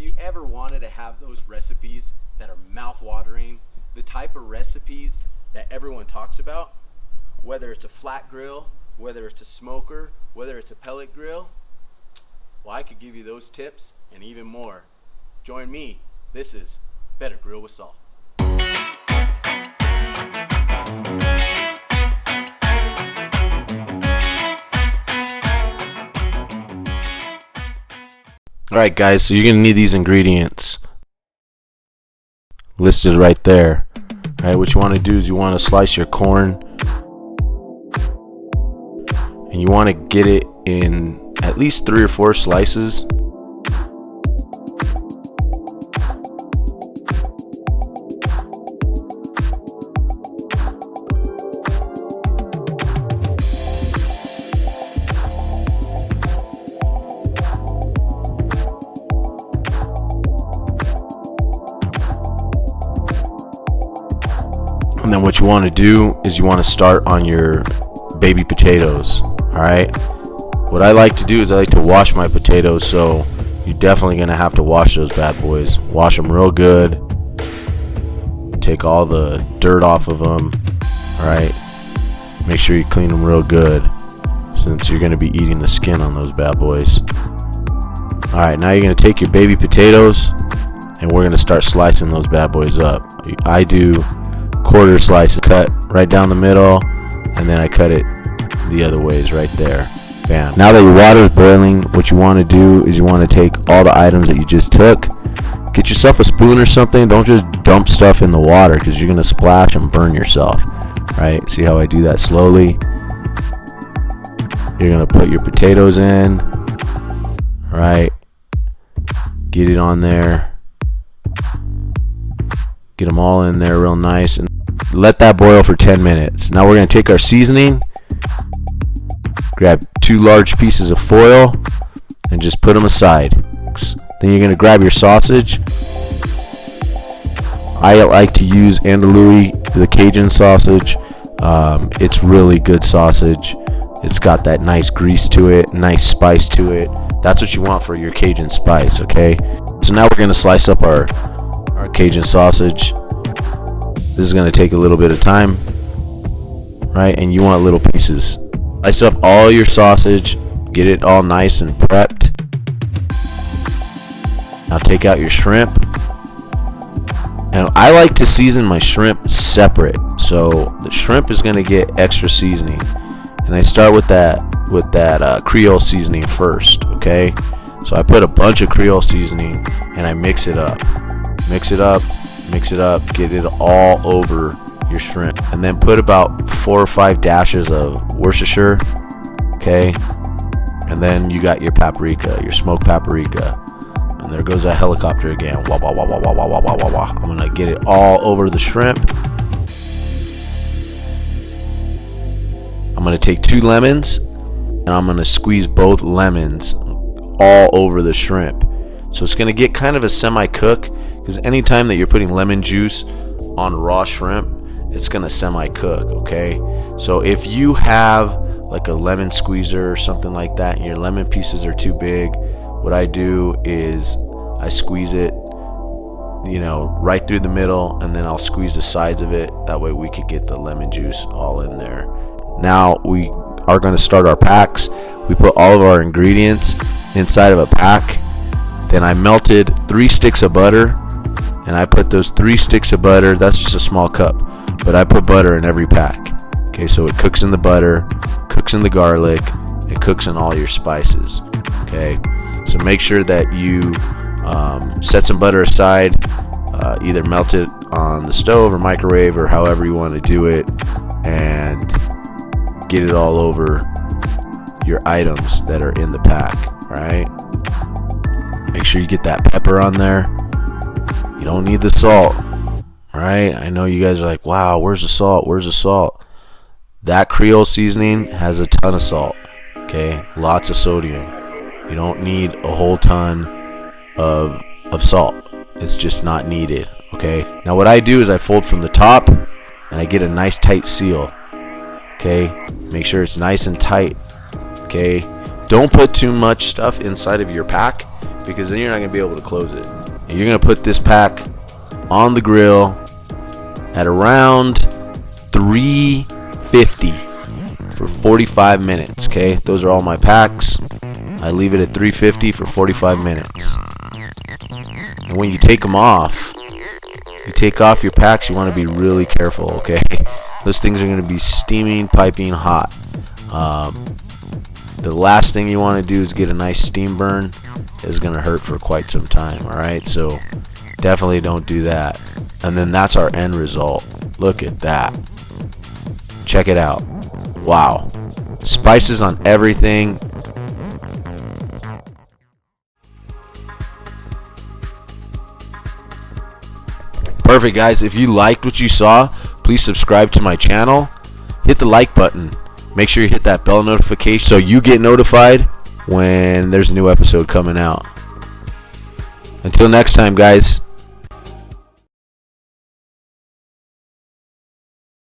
you ever wanted to have those recipes that are mouth-watering, the type of recipes that everyone talks about, whether it's a flat grill, whether it's a smoker, whether it's a pellet grill, well, I could give you those tips and even more. Join me. This is Better Grill with Salt. Alright guys, so you're going to need these ingredients listed right there. Alright, what you want to do is you want to slice your corn and you want to get it in at least 3 or 4 slices. And then what you want to do is you want to start on your baby potatoes. Alright, what I like to do is I like to wash my potatoes, so you're definitely going to have to wash those bad boys. Wash them real good. Take all the dirt off of them. Alright, make sure you clean them real good, since you're going to be eating the skin on those bad boys. Alright, now you're going to take your baby potatoes and we're going to start slicing those bad boys up. I do quarter slice, cut right down the middle, and then I cut it the other ways right there. Bam. Now that your water is boiling, what you want to do is you want to take all the items that you just took, get yourself a spoon or something. Don't just dump stuff in the water because you're going to splash and burn yourself. Right? See how I do that slowly? You're going to put your potatoes in. Right? Get it on there. Get them all in there real nice and let that boil for 10 minutes. Now we're going to take our seasoning, grab 2 large pieces of foil and just put them aside. Then you're going to grab your sausage. I like to use andouille, the Cajun sausage. It's really good sausage. It's got that nice grease to it, nice spice to it. That's what you want for your Cajun spice, okay? So now we're going to slice up our Cajun sausage. This is going to take a little bit of time, right? And you want little pieces. Slice up all your sausage, get it all nice and prepped. Now take out your shrimp. And I like to season my shrimp separate, so the shrimp is going to get extra seasoning. And I start with that Creole seasoning first, okay? So I put a bunch of Creole seasoning and I mix it up. Mix it up, get it all over your shrimp. And then put about 4 or 5 dashes of Worcestershire, okay? And then you got your paprika, your smoked paprika. And there goes that helicopter again. Wah, wah, wah, wah, wah, wah, wah, wah, wah. I'm gonna get it all over the shrimp. I'm gonna take 2 lemons and I'm gonna squeeze both lemons all over the shrimp. So it's gonna get kind of a semi-cook, because anytime that you're putting lemon juice on raw shrimp, it's gonna semi-cook, okay? So if you have like a lemon squeezer or something like that and your lemon pieces are too big, what I do is I squeeze it, you know, right through the middle, and then I'll squeeze the sides of it. That way we could get the lemon juice all in there. Now we are going to start our packs. We put all of our ingredients inside of a pack. Then I melted 3 sticks of butter, and I put those 3 sticks of butter, that's just a small cup, but I put butter in every pack. Okay, so it cooks in the butter, cooks in the garlic, it cooks in all your spices. Okay, so make sure that you set some butter aside, either melt it on the stove or microwave or however you want to do it, and get it all over your items that are in the pack. Right? Make sure you get that pepper on there. You don't need the salt. Right? I know you guys are like, wow, where's the salt? Where's the salt? That Creole seasoning has a ton of salt. Okay? Lots of sodium. You don't need a whole ton of salt. It's just not needed. Okay? Now what I do is I fold from the top and I get a nice tight seal. Okay? Make sure it's nice and tight. Okay? Don't put too much stuff inside of your pack, because then you're not going to be able to close it. And you're going to put this pack on the grill at around 350 for 45 minutes. Okay, those are all my packs. I leave it at 350 for 45 minutes. And when you take them off, you take off your packs, you want to be really careful, okay? Those things are going to be steaming, piping hot. The last thing you want to do is get a nice steam burn. It's going to hurt for quite some time, alright? So definitely don't do that. And then that's our end result. Look at that. Check it out. Wow. Spices on everything. Perfect, guys. If you liked what you saw, please subscribe to my channel. Hit the like button. Make sure you hit that bell notification so you get notified when there's a new episode coming out. Until next time, guys.